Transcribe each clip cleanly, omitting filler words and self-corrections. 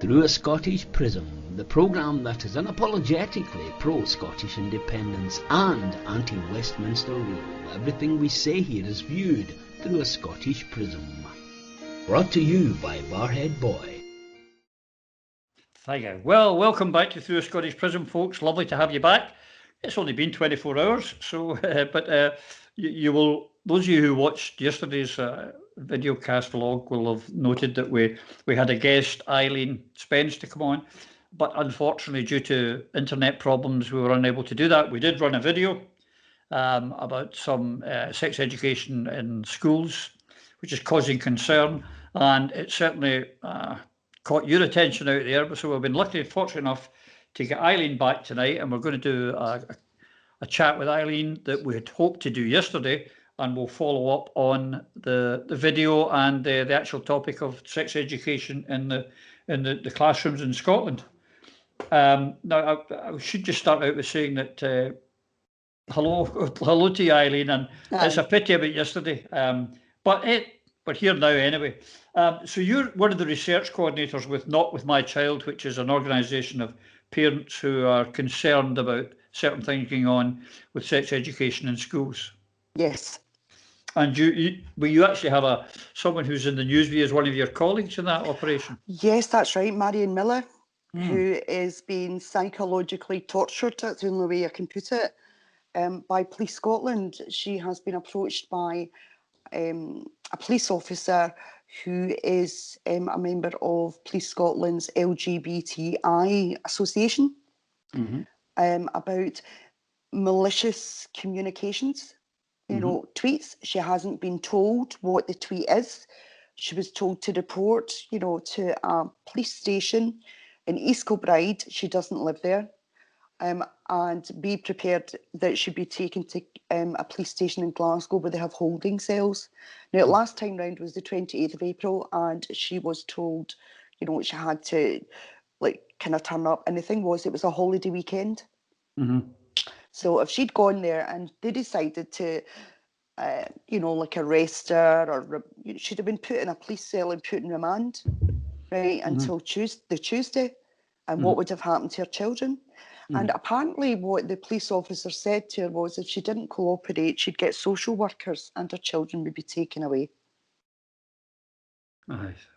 Through a Scottish Prism, the programme that is unapologetically pro-Scottish independence and anti-Westminster rule. Everything we say here is viewed through a Scottish prism. Brought to you by Barhead Boy. Thank you. Well, welcome back to Through a Scottish Prism, folks. Lovely to have you back. It's only been 24 hours, so but you will. Those of you who watched yesterday's video cast vlog will have noted that we had a guest, Eileen Spence, to come on, but unfortunately, due to internet problems, we were unable to do that. We did run a video about some sex education in schools, which is causing concern, and it certainly caught your attention out there. So we've been fortunate enough to get Eileen back tonight, and we're going to do a chat with Eileen that we had hoped to do yesterday, and we'll follow up on the video and the actual topic of sex education in the classrooms in Scotland. Now, I should just start out with saying that hello to you, Eileen, and it's a pity about yesterday, but we're here now anyway. So you're one of the research coordinators with Not With My Child, which is an organisation of parents who are concerned about certain things going on with sex education in schools. Yes. And you actually have someone who's in the news as one of your colleagues in that operation. Yes, that's right, Marion Miller, who is being psychologically tortured, that's the only way I can put it, by Police Scotland. She has been approached by a police officer who is a member of Police Scotland's LGBTI association, about malicious communications. You know, tweets. She hasn't been told what the tweet is. She was told to report, to a police station in East Kilbride. She doesn't live there. And be prepared that she'd be taken to a police station in Glasgow where they have holding cells. Now, last time round was the 28th of April, and she was told, she had to, kind of turn up. And the thing was, it was a holiday weekend. So if she'd gone there and they decided to, arrest her, or she'd have been put in a police cell and put in remand, right, until the Tuesday. And what would have happened to her children? And apparently what the police officer said to her was if she didn't cooperate, she'd get social workers and her children would be taken away.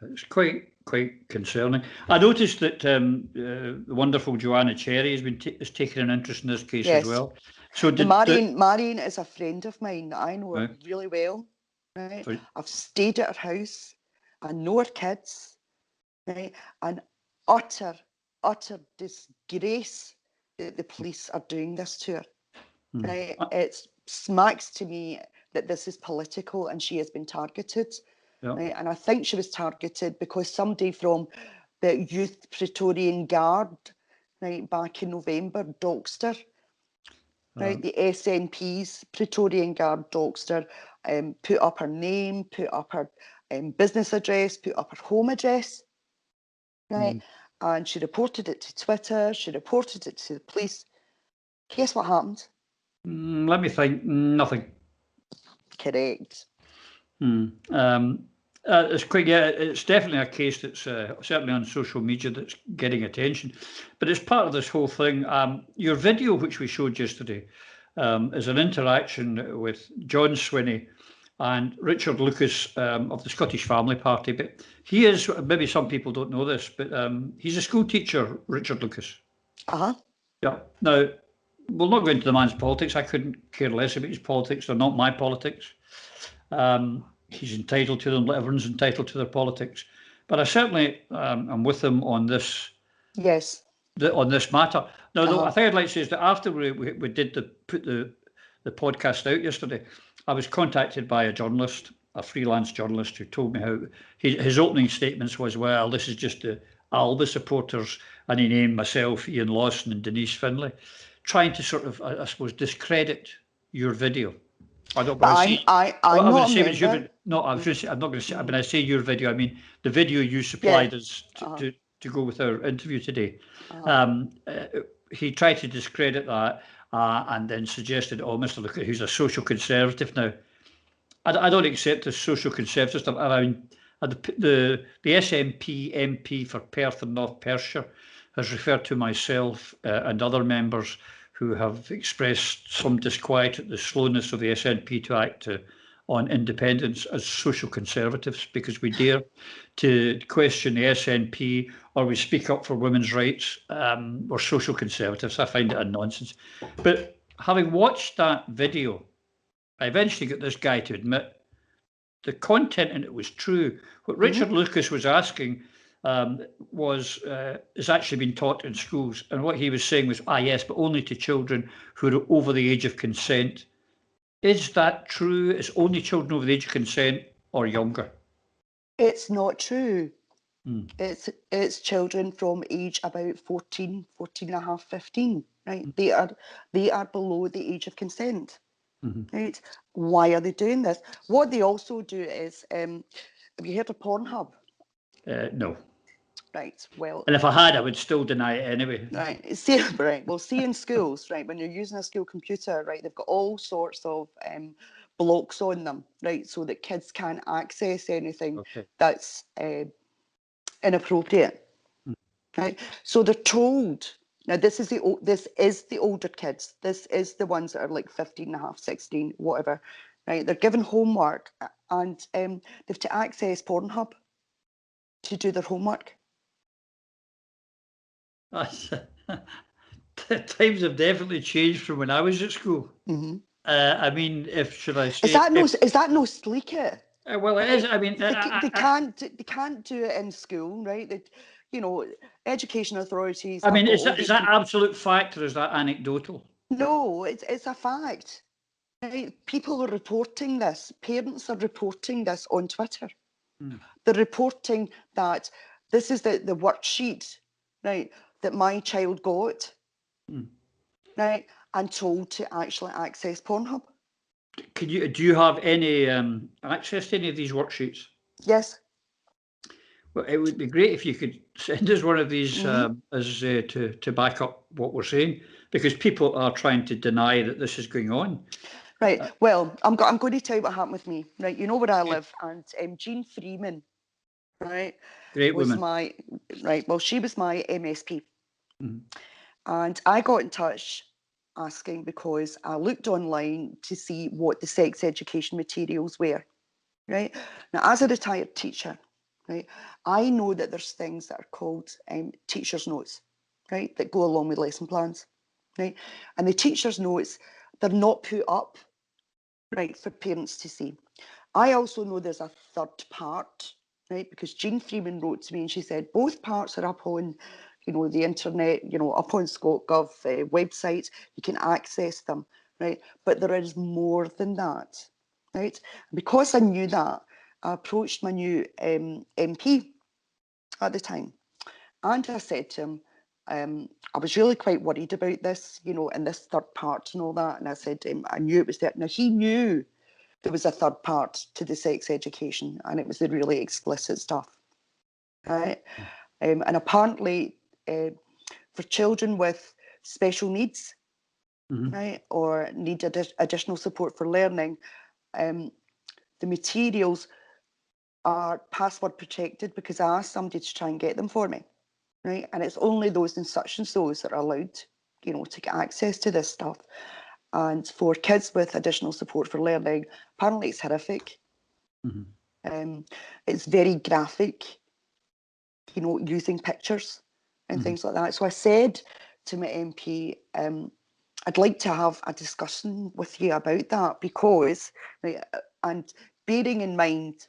It's quite concerning. I noticed that the wonderful Joanna Cherry has taken an interest in this case as well. So Marion is a friend of mine. I know her really well. Right? I've stayed at her house. I know her kids. Right? And utter disgrace that the police are doing this to her. Right? It smacks to me that this is political and she has been targeted. Yeah. Right? And I think she was targeted because somebody from the Youth Praetorian Guard, right, back in November, doxed her. Right, the SNP's Praetorian Guard doxed her, put up her name, put up her business address, put up her home address. Right, and she reported it to Twitter. She reported it to the police. Guess what happened? Let me think. Nothing. Correct. It's definitely a case that's certainly on social media that's getting attention, but it's part of this whole thing. Your video, which we showed yesterday, is an interaction with John Swinney and Richard Lucas of the Scottish Family Party. But he is, maybe some people don't know this, but he's a school teacher, Richard Lucas. Yeah. Now, we'll not go into the man's politics. I couldn't care less about his politics. They're not my politics. He's entitled to them. Everyone's entitled to their politics. But I certainly am with him on this. Yes. On this matter. Now, I think I'd like to say is that after we did put the podcast out yesterday, I was contacted by a journalist, a freelance journalist, who told me how his opening statements was, well, this is just the Alba supporters, and he named myself, Ian Lawson, and Denise Finlay, trying to sort of, I suppose, discredit your video. I don't. I'm not going to say. No, I'm not going to say. When I say your video, I mean the video you supplied us to go with our interview today. He tried to discredit that and then suggested, Mr. Lucas, who's a social conservative now. I don't accept the social conservative stuff. I mean, The SNP MP for Perth and North Perthshire has referred to myself and other members who have expressed some disquiet at the slowness of the SNP to act on independence as social conservatives, because we dare to question the SNP or we speak up for women's rights. We're social conservatives. I find it a nonsense. But having watched that video, I eventually got this guy to admit the content in it was true. What Richard Lucas was asking has actually been taught in schools. And what he was saying was, yes, but only to children who are over the age of consent. Is that true? It's only children over the age of consent or younger? It's not true. It's children from age about 14 and a half, 15, right? They are below the age of consent, right? Why are they doing this? What they also do is, have you heard of Pornhub? No. Right, well... And if I had, I would still deny it anyway. Right, see, right. Well, see in schools, right, when you're using a school computer, right, they've got all sorts of blocks on them, right, so that kids can't access anything that's inappropriate, right? So they're told, now this is the older kids, this is the ones that are like 15 and a half, 16, whatever, right? They're given homework and they've to access Pornhub to do their homework. Times have definitely changed from when I was at school. I mean, should I say... Is that no sleek it? Well, it is. I mean... They can't do it in school, right? Education authorities... I mean, is that absolute fact or is that anecdotal? No, it's a fact. Right? People are reporting this. Parents are reporting this on Twitter. They're reporting that this is the worksheet, right, that my child got, right, and told to actually access Pornhub. Do you have any access to any of these worksheets? Yes. Well, it would be great if you could send us one of these to back up what we're saying, because people are trying to deny that this is going on. Right. Well, I'm going to tell you what happened with me. Right. You know where I live, and Jean Freeman, right, great woman. Well, she was my MSP, and I got in touch asking because I looked online to see what the sex education materials were. Right. Now, as a retired teacher, right, I know that there's things that are called teacher's notes, right, that go along with lesson plans, right, and the teacher's notes, they're not put up, right, for parents to see. I also know there's a third part, right, because Jean Freeman wrote to me and she said both parts are up on, the internet, up on ScotGov websites. You can access them, right, but there is more than that, right? Because I knew that, I approached my new MP at the time, and I said to him, I was really quite worried about this, and this third part and all that. And I said to him, I knew it was there. Now, he knew there was a third part to the sex education, and it was the really explicit stuff, right? And apparently, for children with special needs, right, or need additional support for learning, the materials are password protected because I asked somebody to try and get them for me. Right, and it's only those and such and those that are allowed, to get access to this stuff. And for kids with additional support for learning, apparently it's horrific. It's very graphic, using pictures and things like that. So I said to my MP, I'd like to have a discussion with you about that because, right, and bearing in mind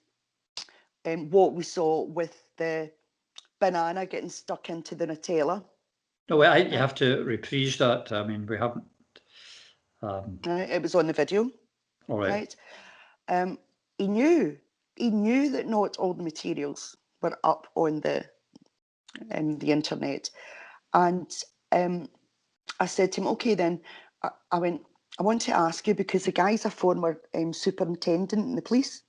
what we saw with the banana getting stuck into the Nutella. No, you have to reprise that. I mean, we haven't. It was on the video. All right. He knew that not all the materials were up on the internet, and I said to him, okay, then I went, I want to ask you because the guy's a former superintendent in the police,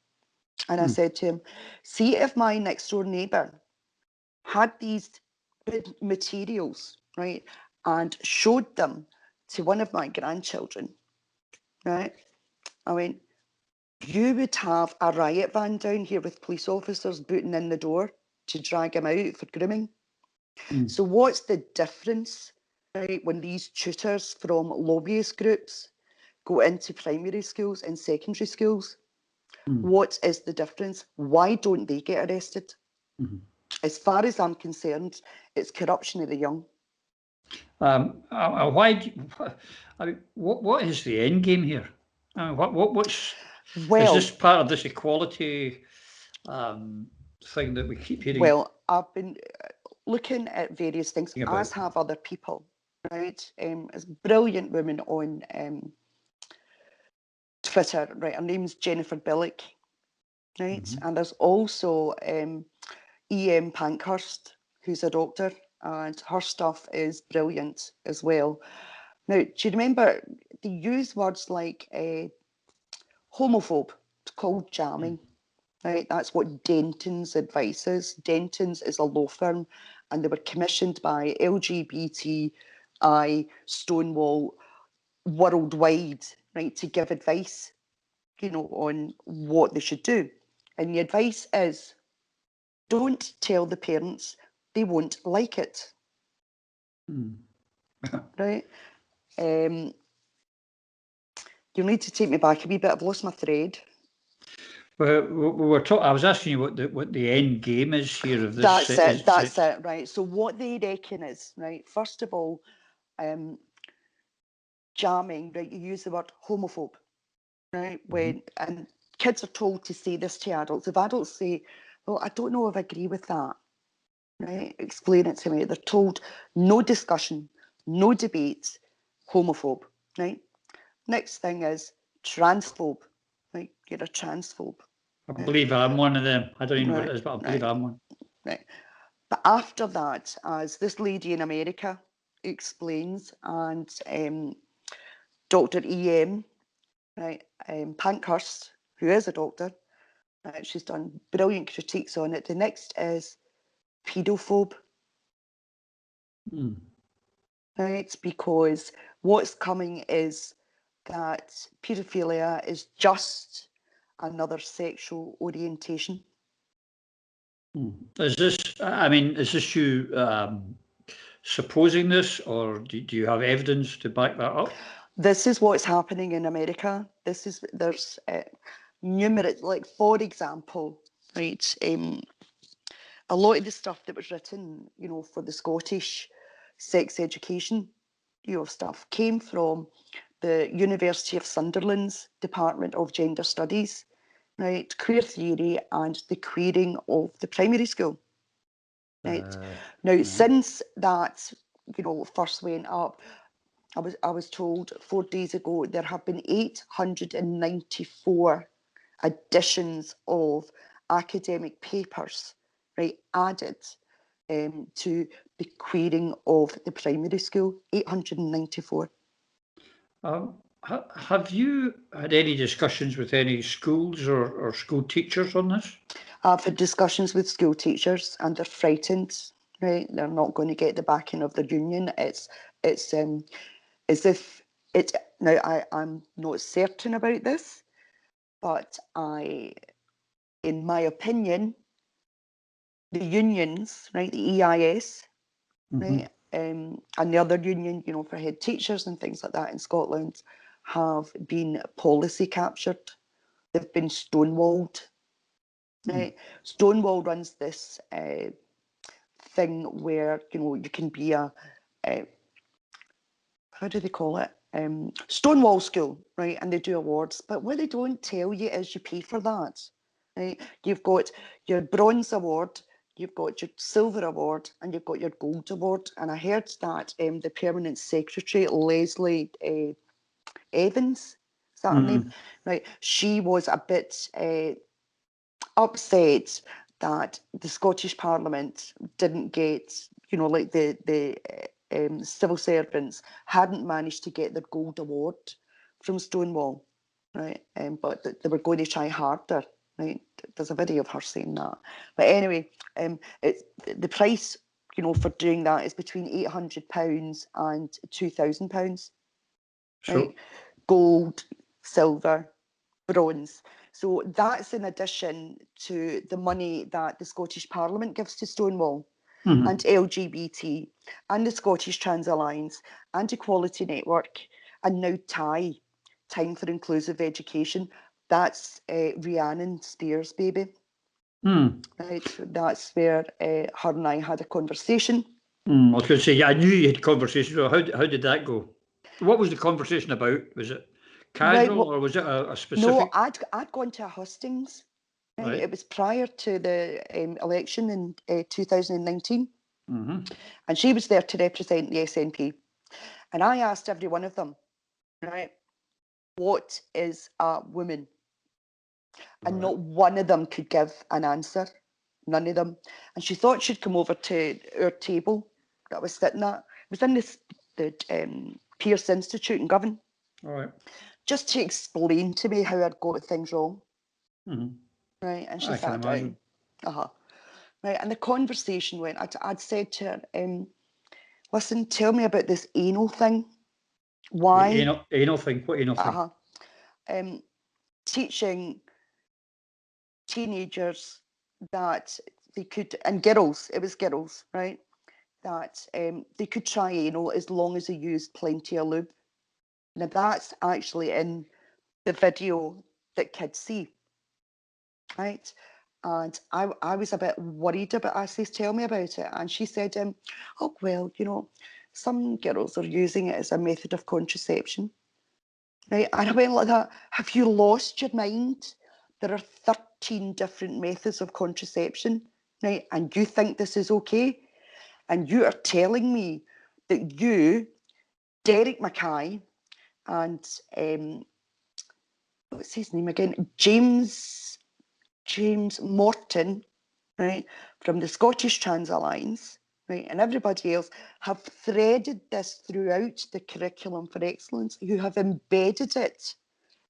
and I said to him, see if my next door neighbour had these materials, right, and showed them to one of my grandchildren, right? I went, you would have a riot van down here with police officers booting in the door to drag him out for grooming. So what's the difference, right, when these tutors from lobbyist groups go into primary schools and secondary schools? What is the difference? Why don't they get arrested? As far as I'm concerned, it's corruption of the young. Why? I mean, what is the end game here? What's is this part of this equality thing that we keep hearing? Well, I've been looking at various things, as have other people, right? There's a brilliant woman on Twitter, right? Her name's Jennifer Billick, right? And there's also E.M. Pankhurst, who's a doctor, and her stuff is brilliant as well. Now, do you remember they use words like homophobe to call jamming? Right, that's what Denton's advice is. Denton's is a law firm, and they were commissioned by LGBTI Stonewall worldwide, right, to give advice, on what they should do. And the advice is, don't tell the parents, they won't like it. Right? You'll need to take me back a wee bit. I've lost my thread. Well, I was asking you what the end game is here of this. That's it, right? So what they reckon is, right, first of all, jamming, right, you use the word homophobe, right? And kids are told to say this to adults. If adults say, well, I don't know if I agree with that, right? Explain it to me. They're told no discussion, no debate, homophobe, right? Next thing is transphobe, right? You're a transphobe. I believe I'm one of them. I don't even know what it is, but I believe I'm one. Right. But after that, as this lady in America explains, and Dr. E.M., right, Pankhurst, who is a doctor, she's done brilliant critiques on it. The next is pedophobe. Right, because what's coming is that paedophilia is just another sexual orientation. Is this you supposing this, or do you have evidence to back that up? This is what's happening in America. There's numerous, like, for example, right, a lot of the stuff that was written, for the Scottish sex education, stuff came from the University of Sunderland's Department of Gender Studies, right, queer theory and the queering of the primary school. Right. Now, since that, first went up, I was told 4 days ago there have been 894 editions of academic papers, right, added to the queering of the primary school. 894. Have you had any discussions with any schools or school teachers on this? I've had discussions with school teachers, and they're frightened. Right, they're not going to get the backing of the union. It's as if it. Now, I'm not certain about this, but in my opinion, the unions, right, the EIS, right, and the other union, for head teachers and things like that in Scotland, have been policy captured. They've been stonewalled. Right, Stonewall runs this thing where you can be a how do they call it? Stonewall school, right? And they do awards, but what they don't tell you is you pay for that, right? You've got your bronze award, you've got your silver award, and you've got your gold award. And I heard that the permanent secretary, Leslie Evans, is that her name? Right? She was a bit upset that the Scottish Parliament didn't get, like the civil servants hadn't managed to get their gold award from Stonewall, right? But they were going to try harder, right? There's a video of her saying that. But anyway, it's the price, for doing that is between £800 and £2,000, right? Gold, silver, bronze. So that's in addition to the money that the Scottish Parliament gives to Stonewall and LGBT and the Scottish Trans Alliance and Equality Network and now TIE, Time for Inclusive Education. That's Rhiannon Spears' baby. Right, that's where her and I had a conversation. I was going to say, yeah, I knew you had conversations. How did that go? What was the conversation about? Was it casual, or was it a specific? No, I'd gone to a hustings. Right? It was prior to the election in 2019. And she was there to represent the SNP. And I asked every one of them, right, what is a woman? And not one of them could give an answer. None of them. And she thought she'd come over to our table that I was sitting at. It was in the Pearce Institute in Govan. All right. Just to explain to me how I'd got things wrong. Right. And she sat down. Right. And the conversation went, I'd said to her, listen, tell me about this anal thing. Why? The anal thing? What anal thing? Teaching teenagers that they could, and girls, it was girls, right, that they could try anal as long as they used plenty of lube. Now that's actually in the video that kids see, right? And I was a bit worried about, I says, tell me about it. And she said, oh, well, you know, some girls are using it as a method of contraception, right? And I went like that, have you lost your mind? There are 13 different methods of contraception, right? And you think this is okay? And you are telling me that you, Derek Mackay, and what's his name again? James Morton, right, from the Scottish Trans Alliance, right, and everybody else have threaded this throughout the Curriculum for Excellence. You have embedded it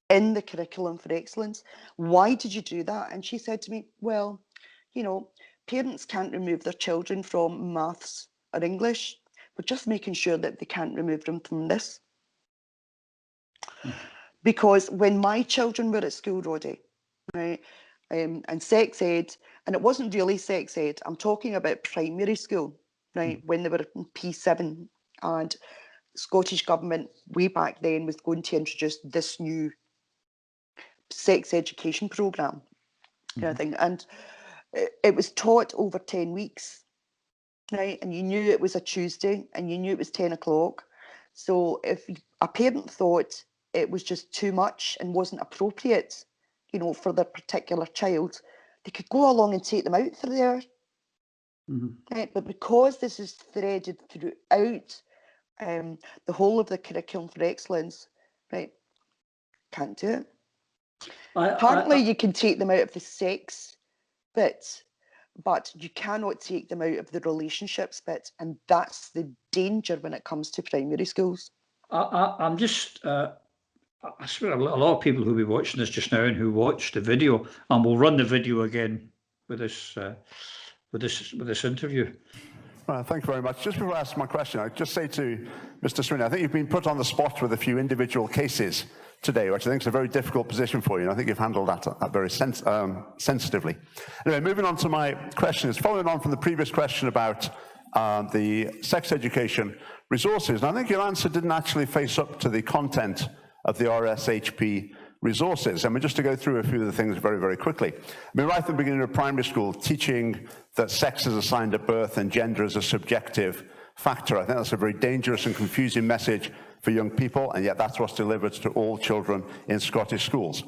in the Curriculum for Excellence. Why did you do that? And she said to me, well, you know, parents can't remove their children from maths or English. We're just making sure that they can't remove them from this. Because when my children were at school, Roddy, right, and sex ed, and it wasn't really sex ed, I'm talking about primary school, right, when they were in P7, and the Scottish Government way back then was going to introduce this new sex education programme, kind of thing, and it was taught over 10 weeks, right, and you knew it was a Tuesday, and you knew it was 10 o'clock, so if a parent thought it was just too much and wasn't appropriate, you know, for their particular child, they could go along and take them out for the hour. Right? But because this is threaded throughout the whole of the Curriculum for Excellence, right, can't do it. Apparently you can take them out of the sex bit, but you cannot take them out of the relationships bit, and that's the danger when it comes to primary schools. I'm just... I swear a lot of people who will be watching this just now and who watched the video, and we'll run the video again with this interview. Thank you very much. Just before I ask my question, I'd just say to Mr. Sweeney, I think you've been put on the spot with a few individual cases today, which I think is a very difficult position for you, and I think you've handled that very sensitively. Anyway, moving on to my question is following on from the previous question about the sex education resources, and I think your answer didn't actually face up to the content of the RSHP resources. I mean, just to go through a few of the things very, very quickly. I mean, right at the beginning of primary school, teaching that sex is assigned at birth and gender is a subjective factor. I think that's a very dangerous and confusing message for young people, and yet that's what's delivered to all children in Scottish schools.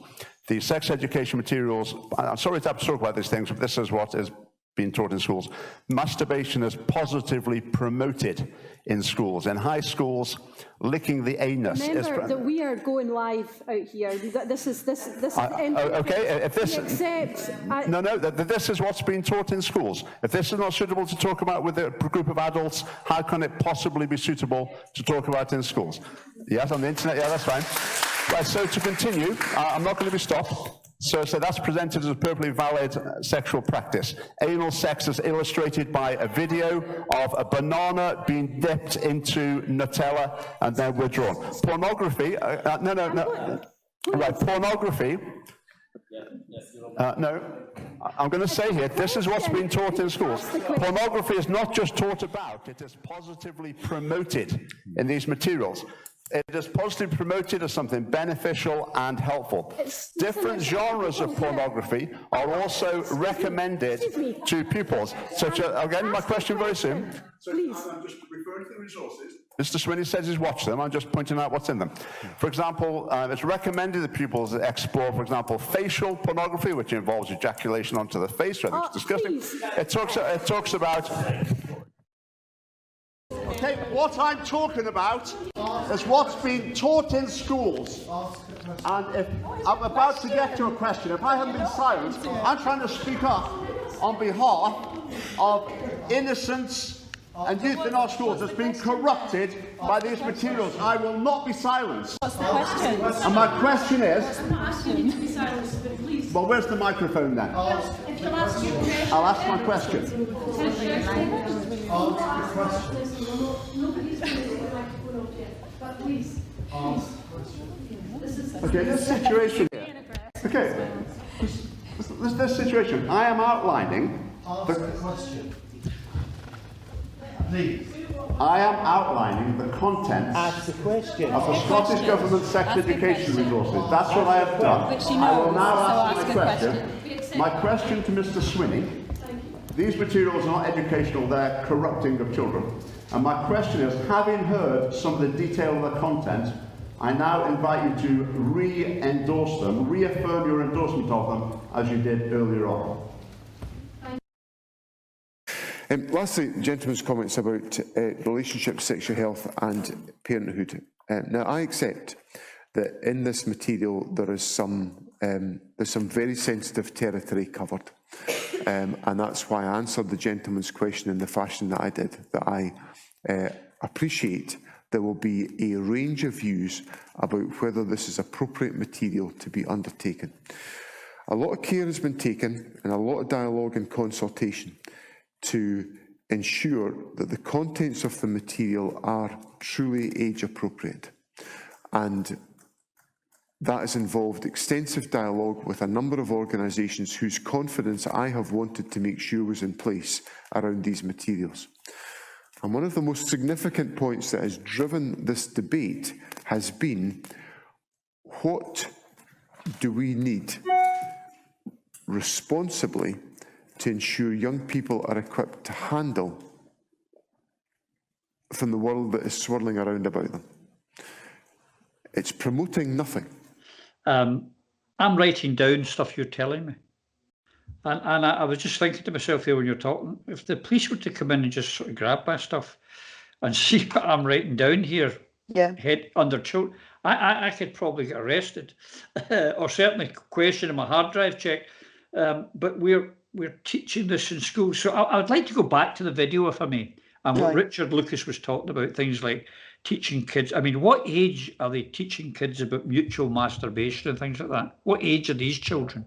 The sex education materials, I'm sorry to have to talk about these things, but this is what is being taught in schools. Masturbation is positively promoted in schools. In high schools, licking the anus is... Remember that we are going live out here. This is okay, if this... This is what's being taught in schools. If this is not suitable to talk about with a group of adults, how can it possibly be suitable to talk about in schools? Yes, on the internet, yeah, that's fine. Right, so to continue, I'm not going to be stopped. So that's presented as a perfectly valid sexual practice. Anal sex is illustrated by a video of a banana being dipped into Nutella and then withdrawn. Pornography, Right, pornography No, I'm going to say here, this is what's been taught in schools. Pornography is not just taught about, it is positively promoted in these materials. It is positively promoted as something beneficial and helpful. Different genres of pornography are also recommended to pupils. Such as, again, my question very soon. Please. I'm just referring to the resources. Mr. Swinney says he's watched them. I'm just pointing out what's in them. For example, it's recommended that pupils explore, for example, facial pornography, which involves ejaculation onto the face, which I think is disgusting. It talks about... Okay, what I'm talking about is what's being taught in schools. And if I'm about to get to a question, if I haven't been silent, I'm trying to speak up on behalf of innocents and youth in our schools that's been corrupted by these materials. I will not be silenced. What's the question? And my question is... I'm not asking you to be silenced, but please. Well, where's the microphone then? If you'll ask your question. I'll ask my question. Nobody's going to the microphone up yet, but please. Okay, this situation here. Okay, this situation. I am outlining the question. Please. I am outlining the contents of the Scottish Government Sex Education Resources. That's what I have done. I will now ask my question. My question to Mr. Swinney. These materials are not educational, they're corrupting of children. And my question is, having heard some of the detail of the content, I now invite you to re-endorse them, reaffirm your endorsement of them, as you did earlier on. Lastly, gentleman's comments about relationships, sexual health and parenthood. Now, I accept that in this material there is there's some very sensitive territory covered. And that's why I answered the gentleman's question in the fashion that I did, that I appreciate there will be a range of views about whether this is appropriate material to be undertaken. A lot of care has been taken and a lot of dialogue and consultation to ensure that the contents of the material are truly age appropriate. And that has involved extensive dialogue with a number of organisations whose confidence I have wanted to make sure was in place around these materials. And one of the most significant points that has driven this debate has been, what do we need responsibly to ensure young people are equipped to handle from the world that is swirling around about them? It's promoting nothing. I'm writing down stuff you're telling me. And I was just thinking to myself here when you're talking, if the police were to come in and just sort of grab my stuff and see what I'm writing down here, head under children, I could probably get arrested or certainly question my hard drive check. But we're teaching this in schools. So I would like to go back to the video, if I may, and what Richard Lucas was talking about, things like teaching kids. I mean, what age are they teaching kids about mutual masturbation and things like that? What age are these children?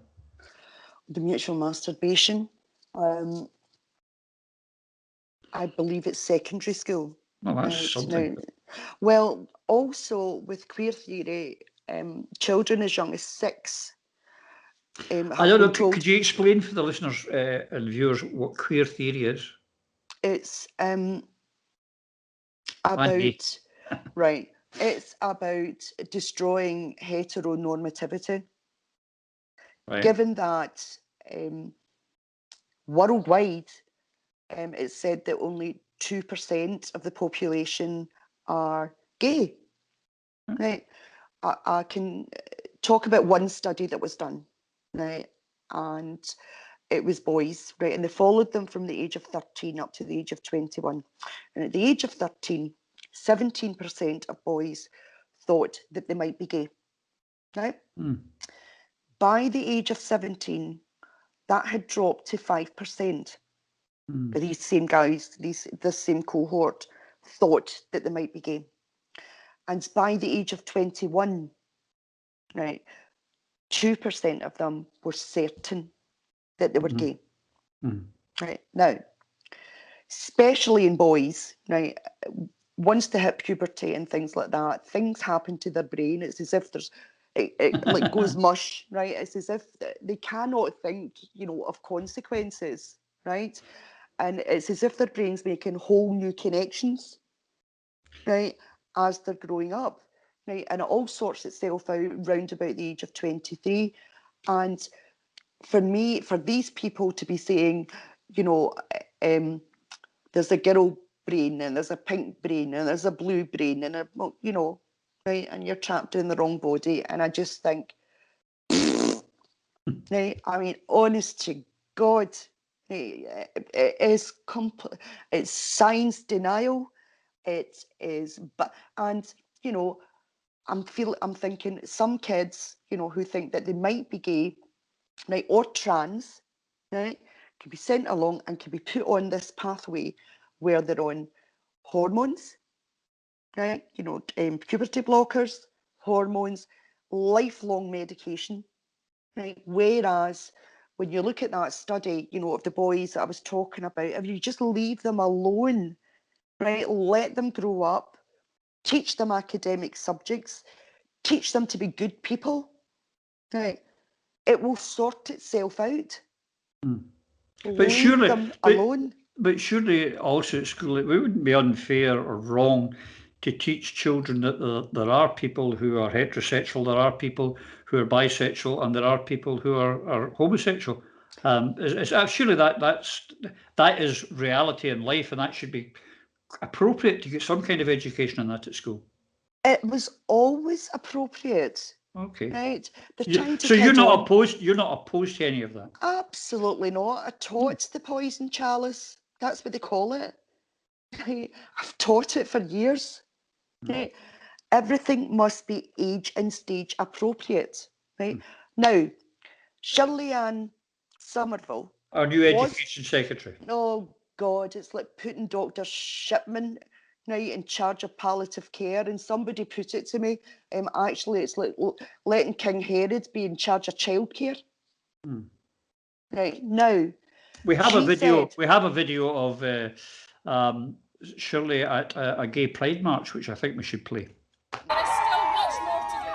The mutual masturbation, I believe it's secondary school. Well, that's something. Now, well, also with queer theory, children as young as 6. I don't know, could you explain for the listeners and viewers what queer theory is? It's about, right, it's about destroying heteronormativity. Right. Given that worldwide, it's said that only 2% of the population are gay. Right? I can talk about one study that was done, right? And it was boys, right? And they followed them from the age of 13 up to the age of 21. And at the age of 13, 17% of boys thought that they might be gay, right? By the age of 17, that had dropped to 5%. These same guys, this same cohort, thought that they might be gay. And by the age of 21, right, 2% of them were certain that they were gay. Right now, especially in boys, right, once they hit puberty and things like that, things happen to their brain. It's as if it like goes mush, right? It's as if they cannot think, of consequences, right? And it's as if their brain's making whole new connections, right, as they're growing up, right? And it all sorts itself out round about the age of 23. And for me, for these people to be saying, there's a girl brain and there's a pink brain and there's a blue brain and right, and you're trapped in the wrong body. And I just think, right, I mean, honest to God, it is it's science denial. It is, I'm thinking some kids, who think that they might be gay, right, or trans, right, can be sent along and can be put on this pathway where they're on hormones, right, puberty blockers, hormones, lifelong medication, right, whereas when you look at that study, of the boys that I was talking about, if you just leave them alone, right, let them grow up, teach them academic subjects, teach them to be good people, right, it will sort itself out. But surely, them alone. But surely also at school, it wouldn't be unfair or wrong to teach children that there are people who are heterosexual, there are people who are bisexual, and there are people who are homosexual. Surely that is reality in life, and that should be appropriate to get some kind of education on that at school. It was always appropriate. Okay. Right. So you're not opposed to any of that? Absolutely not. I taught the poison chalice. That's what they call it. Right. I've taught it for years. Right. Everything must be age and stage appropriate. Right. Now, Shirley Ann Somerville, our new education secretary. Oh God, it's like putting Dr. Shipman, right, in charge of palliative care. And somebody put it to me, actually, it's like letting King Herod be in charge of childcare. Right, now, we have a video. We have a video of Shirley at a gay pride march, which I think we should play. There is still much more to do.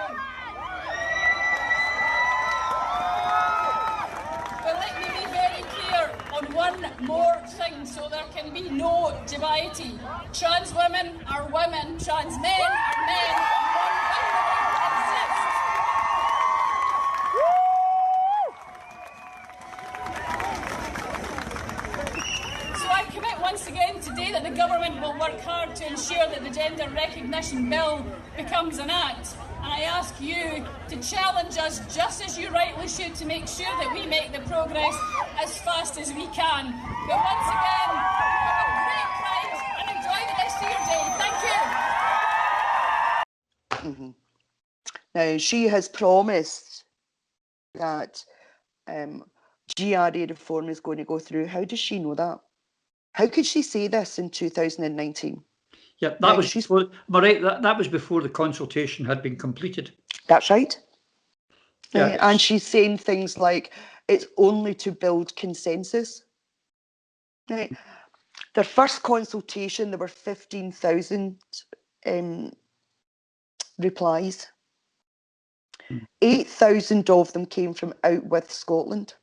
But let me be very clear on one more thing so there can be no dubiety. Trans women are women, trans men are men, one woman exists. So I commit once again today that the government will work hard to ensure that the Gender Recognition Bill becomes an act. And I ask you to challenge us, just as you rightly should, to make sure that we make the progress as fast as we can. But once again, have a great Pride and enjoy the rest of your day. Thank you. Now, she has promised that GRA reform is going to go through. How does she know that? How could she say this in 2019? Yeah, that was before, that was before the consultation had been completed. That's right. Yeah, and she's saying things like, it's only to build consensus. Right. Their first consultation, there were 15,000 replies. 8,000 of them came from out with Scotland.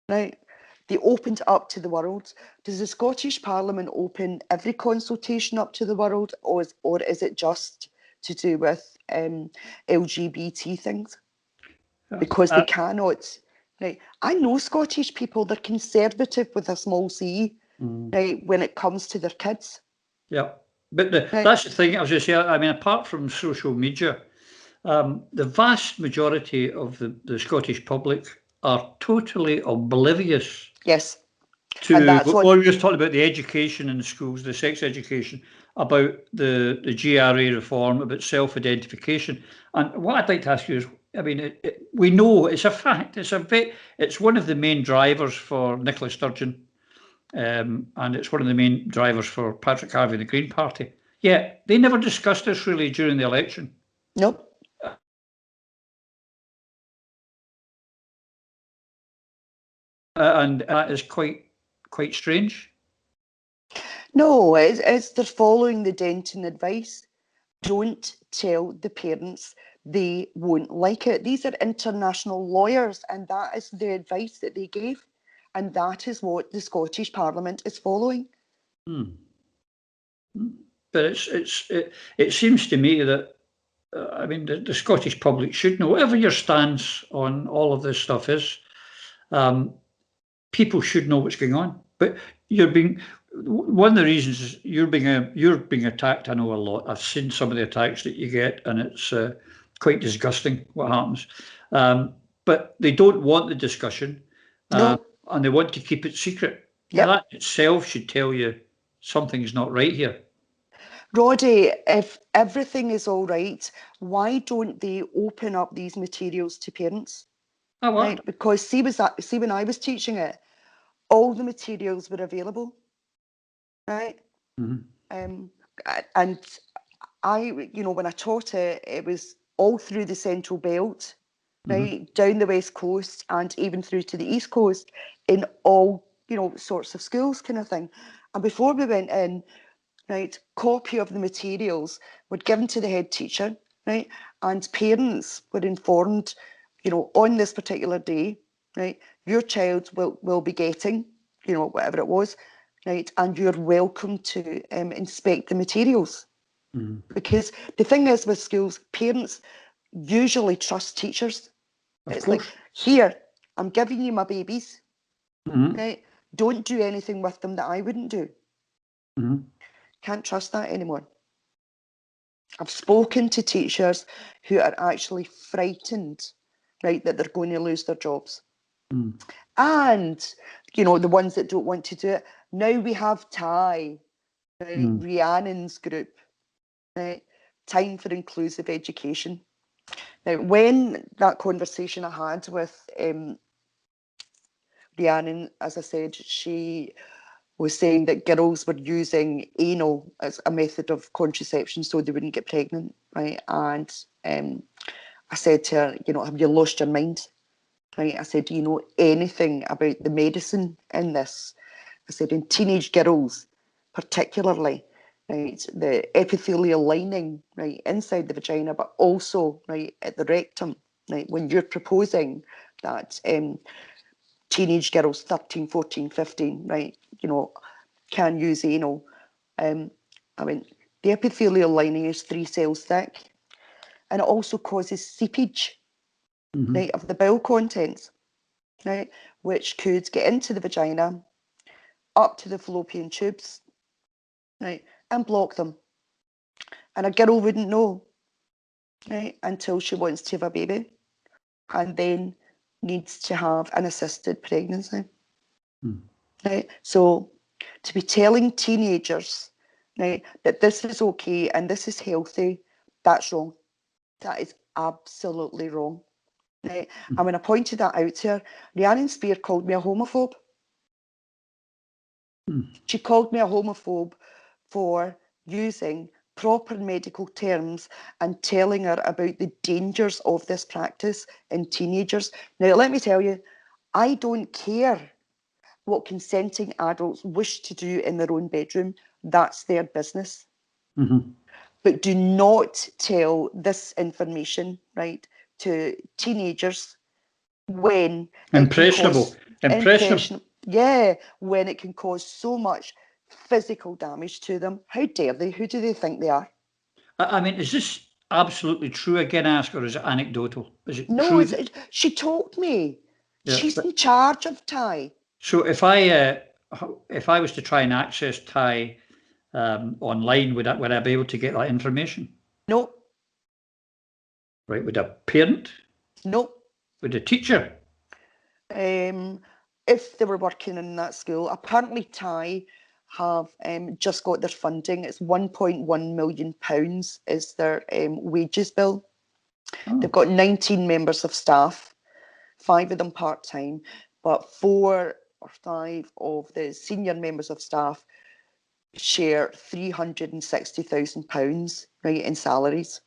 Right. They opened it up to the world. Does the Scottish Parliament open every consultation up to the world, or is it just to do with LGBT things? Because they cannot. Right. I know Scottish people, they're conservative with a small c, right, when it comes to their kids. Yeah, but that's the thing, I was going to say, I mean, apart from social media, the vast majority of the Scottish public are totally oblivious. Yes. To what we were just talking about, the education in schools, the sex education, about the GRA reform, about self-identification. And what I'd like to ask you is, I mean, we know it's a fact. It's one of the main drivers for Nicola Sturgeon, and it's one of the main drivers for Patrick Harvie and the Green Party. Yeah, they never discussed this really during the election. Nope. And that is quite strange. No, it's they're following the Denton advice. Don't tell the parents they won't like it. These are international lawyers, and that is the advice that they gave, and that is what the Scottish Parliament is following. But it seems to me that I mean the Scottish public should know, whatever your stance on all of this stuff is, people should know what's going on. But one of the reasons is you're being attacked. I know a lot. I've seen some of the attacks that you get, and it's quite disgusting what happens. But they don't want the discussion, No. and they want to keep it secret. Yep. That itself should tell you something's not right here. Roddy, if everything is all right, why don't they open up these materials to parents? Oh, what? Right? Because see when I was teaching it, all the materials were available, right? And I, when I taught it, it was all through the Central Belt, right, down the West Coast and even through to the East Coast, in all, sorts of schools kind of thing. And before we went in, right, copy of the materials were given to the head teacher, right, and parents were informed, on this particular day, right, your child will be getting, whatever it was, right, and you're welcome to inspect the materials. Because the thing is with schools, parents usually trust teachers. It's like, here, I'm giving you my babies, right, don't do anything with them that I wouldn't do. Can't trust that anymore. I've spoken to teachers who are actually frightened, right, that they're going to lose their jobs. And, the ones that don't want to do it. Now we have TIE, right, Rhiannon's group, right, Time for Inclusive Education. Now, when that conversation I had with Rhiannon, as I said, she was saying that girls were using anal as a method of contraception so they wouldn't get pregnant, right? And I said to her, have you lost your mind? Right? I said, do you know anything about the medicine in this? I said, in teenage girls, particularly, right, the epithelial lining, right, inside the vagina, but also, right, at the rectum, right, when you're proposing that teenage girls, 13, 14, 15, right, can use anal. The epithelial lining is 3 cells thick, and it also causes seepage, right, of the bowel contents, right, which could get into the vagina, up to the fallopian tubes, right, and block them. And a girl wouldn't know, right, until she wants to have a baby, and then needs to have an assisted pregnancy. Right? So to be telling teenagers, right, that this is okay and this is healthy, that's wrong. That is absolutely wrong. Right? And when I pointed that out to her, Rhiannon Spear called me a homophobe. She called me a homophobe for using proper medical terms and telling her about the dangers of this practice in teenagers. Now, let me tell you, I don't care what consenting adults wish to do in their own bedroom. That's their business. But do not tell this information, right, to teenagers when Impressionable. Yeah, when it can cause so much physical damage to them. How dare they? Who do they think they are? I mean, is this absolutely true again, ask, or is it anecdotal? Is it No, true? she told me. Yeah, She's in charge of TIE. So if I was to try and access TIE online, would I be able to get that information? No. Right, would a parent? No. Would a teacher? If they were working in that school, apparently TIE have just got their funding. It's £1.1 million is their wages bill. They've got 19 members of staff, 5 of them part-time, but 4 or 5 of the senior members of staff share £360,000, right, in salaries.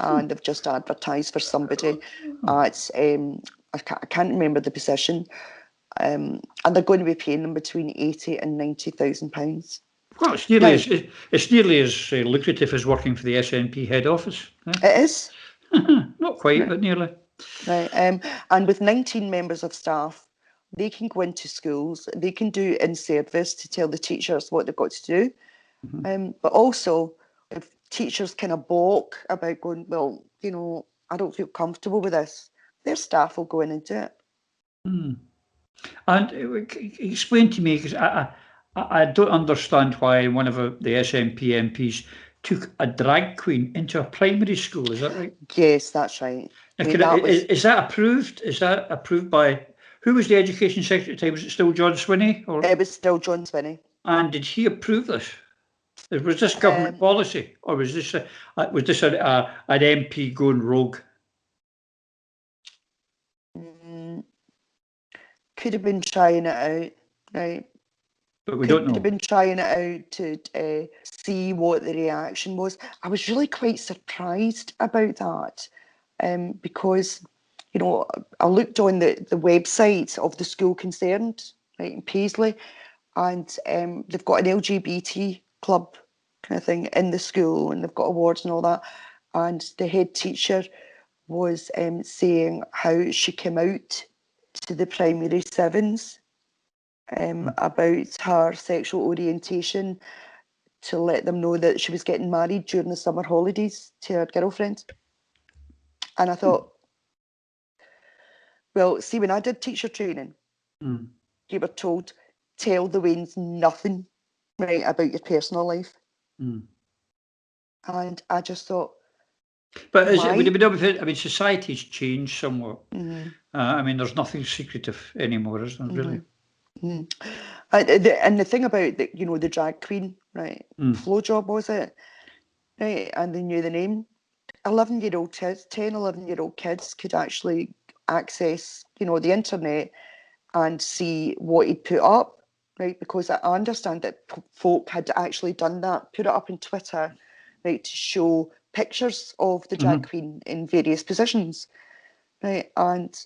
And they've just advertised for somebody at, I can't remember the position, and they're going to be paying them between £80,000 and £90,000. Well, it's nearly as lucrative as working for the SNP head office. It is. Not quite, but nearly. Right. And with 19 members of staff, they can go into schools, they can do in-service to tell the teachers what they've got to do. But also, if teachers kind of balk about going, well, you know, I don't feel comfortable with this, their staff will go in and do it. And explain to me, because I don't understand why one of the SNP MPs took a drag queen into a primary school. Is that right? Yes, that's right. Is that approved? Is that approved by, who was the Education Secretary at the time? Was it still John Swinney? It was still John Swinney. And did he approve this? Was this government policy, or was this an MP going rogue? Could have been trying it out, right? But we don't know. Could have been trying it out to see what the reaction was. I was really quite surprised about that, because, you know, I looked on the website of the school concerned, right, in Paisley, and they've got an LGBT club kind of thing in the school, and they've got awards and all that. And the head teacher was saying how she came out to the primary sevens about her sexual orientation, to let them know that she was getting married during the summer holidays to her girlfriend. And I thought, well, see, when I did teacher training, you were told, tell the Waynes nothing, right, about your personal life. And I just thought, but would it be done with it? I mean, society's changed somewhat. I mean, there's nothing secretive anymore, is there, really? And the thing about the, you know, the drag queen, right? Flow Job, was it? Right, and they knew the name. 11-year-old kids, 10, 11-year-old kids could actually access, you know, the internet and see what he'd put up, right? Because I understand that folk had actually done that, put it up on Twitter, right, to show pictures of the drag queen in various positions, right? And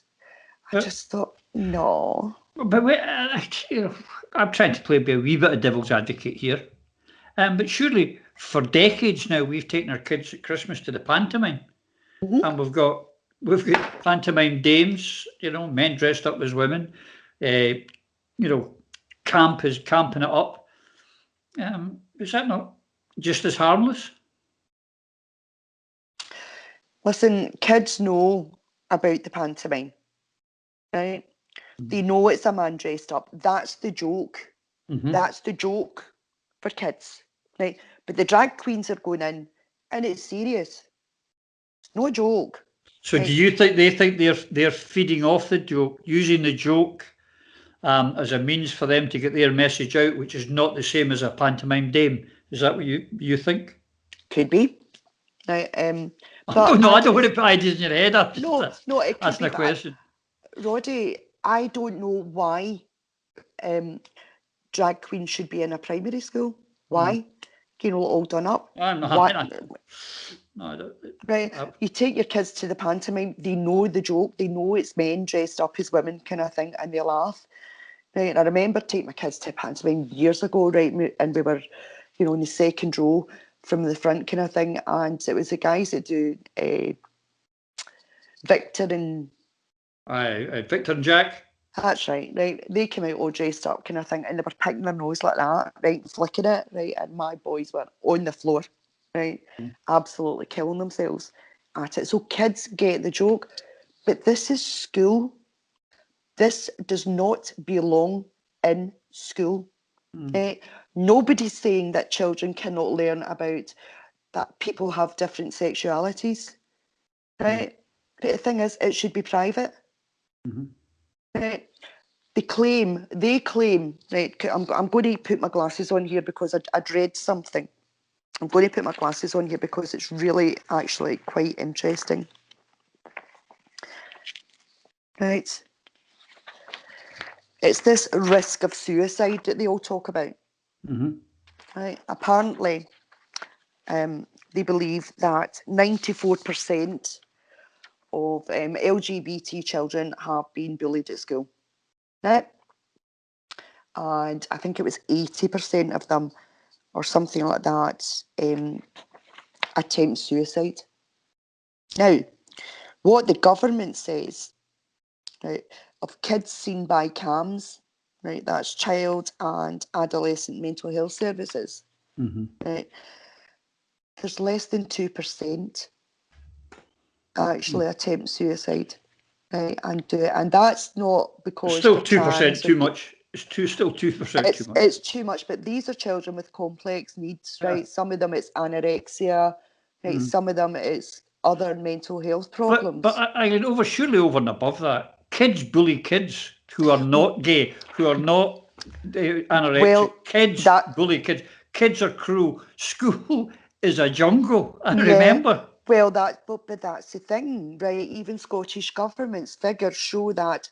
I just thought, no. But wait, you know, I'm trying to play a wee bit of devil's advocate here. But surely, for decades now, we've taken our kids at Christmas to the pantomime, and we've got pantomime dames, you know, men dressed up as women, you know, camping it up. Is that not just as harmless? Listen, kids know about the pantomime, right? They know it's a man dressed up. That's the joke. That's the joke for kids, right? But the drag queens are going in, and it's serious. It's no joke. So, right? Do you think they're feeding off the joke, using the joke as a means for them to get their message out, which is not the same as a pantomime dame? Is that what you think? Could be. Right. But no, I don't want to put ideas in your head. It could that's be the question. Roddy, I don't know why drag queens should be in a primary school. Why? You know, all done up. I'm not. No, I don't. Right. You take your kids to the pantomime, they know the joke, they know it's men dressed up as women kind of thing, and they laugh. Right. And I remember taking my kids to pantomime years ago, right, and we were, you know, in the second row from the front kind of thing, and it was the guys that do Victor and... Victor and Jack. That's right, right. They came out all dressed up kind of thing, and they were picking their nose like that, right, flicking it, right, and my boys were on the floor, right, absolutely killing themselves at it. So kids get the joke, but this is school. This does not belong in school. Nobody's saying that children cannot learn about that people have different sexualities, right? But the thing is, it should be private. Right? They claim, right? I'm going to put my glasses on here because I'd read something. I'm going to put my glasses on here because it's really actually quite interesting. Right? It's this risk of suicide that they all talk about. Right? Apparently, they believe that 94% of LGBT children have been bullied at school. Right? And I think it was 80% of them or something like that attempt suicide. Now, what the government says, right, of kids seen by CAMS, right, that's Child and Adolescent Mental Health Services, right, there's less than 2% actually attempt suicide, right, and do it, and that's not because Still they're 2% trans too or- much. It's still 2% too much. It's too much, but these are children with complex needs, right? Some of them it's anorexia, right? Some of them it's other mental health problems. But surely over and above that, kids bully kids who are not gay, who are not anorexic. Well, kids bully kids. Kids are cruel. School is a jungle. I remember. Well, but that's the thing, right? Even Scottish Government's figures show that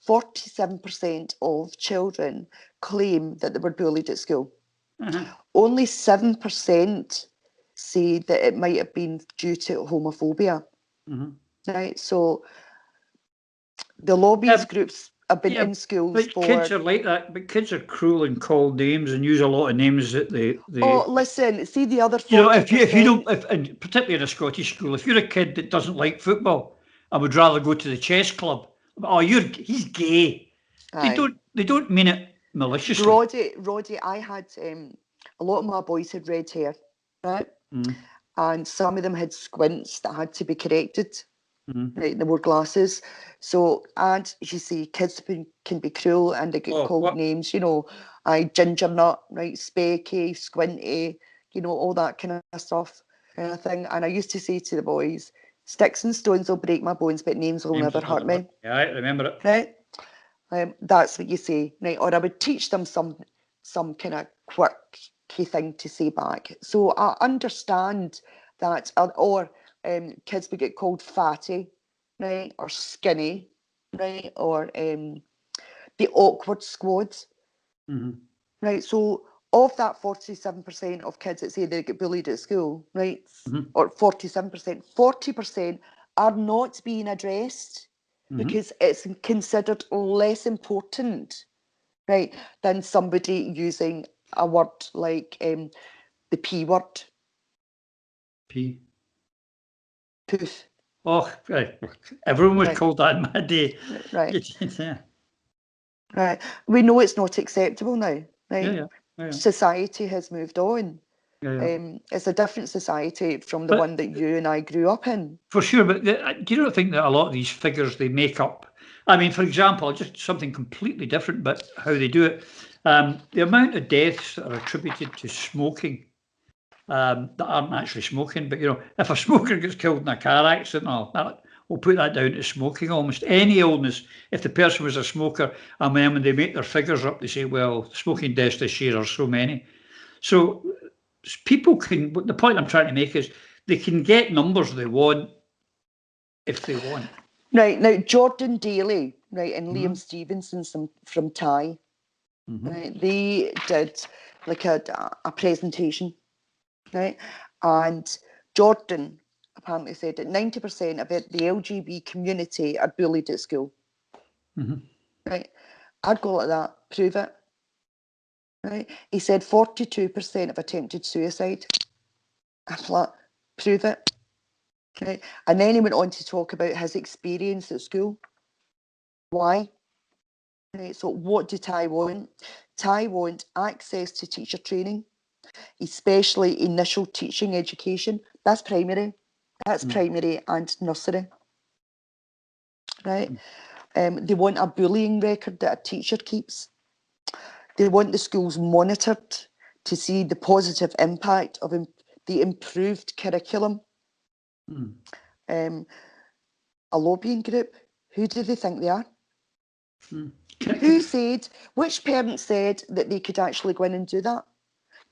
47% of children claim that they were bullied at school. Only 7% say that it might have been due to homophobia. Right? So the lobbyist groups have been in schools for... Kids are like that, but kids are cruel and call names and use a lot of names that they... Oh, listen, see the other 40%... You know, if you don't, and particularly in a Scottish school, if you're a kid that doesn't like football and would rather go to the chess club, oh, he's gay. They don't mean it maliciously. Roddy, I had a lot of my boys had red hair, right? And some of them had squints that had to be corrected. Right, they wore glasses. So, and you see, kids can be cruel and they get called names, you know, ginger nut, right, specky, squinty, you know, all that kind of stuff, kind of thing. And I used to say to the boys, sticks and stones will break my bones, but names will never hurt me. Yeah, I remember it. Right? That's what you say, right? Or I would teach them some kind of quirky thing to say back. So I understand that, or kids would get called fatty, right, or skinny, right, or the awkward squad, right. So of that 47% of kids that say they get bullied at school, right, or 47%, 40% are not being addressed because it's considered less important, right, than somebody using a word like the P word. P. Poof. Oh, right. Everyone was called that in my day. Right. Yeah. Right. We know it's not acceptable now. Right. Yeah. Society has moved on. It's a different society from the one that you and I grew up in. For sure, but do you not think that a lot of these figures they make up? I mean, for example, just something completely different, but how they do it. The amount of deaths that are attributed to smoking that aren't actually smoking, but you know, if a smoker gets killed in a car accident, we'll put that down to smoking. Almost any illness, if the person was a smoker, and then when they make their figures up, they say, well, smoking deaths this year are so many. So people can, the point I'm trying to make is they can get numbers they want if they want. Right, now Jordan Daly, right, and Liam Stevenson from Thai, right, they did like a presentation, right, and Jordan apparently said that 90% of the LGBT community are bullied at school. Right, I'd go like that, prove it. Right, he said 42% of attempted suicide. I'm like, prove it. Okay. And then he went on to talk about his experience at school. Why? Right, so what do Thai want? Thai want access to teacher training, especially initial teaching education. That's primary. That's primary and nursery. Right? They want a bullying record that a teacher keeps. They want the schools monitored to see the positive impact of the improved curriculum. A lobbying group, who do they think they are? Who said, which parent said that they could actually go in and do that?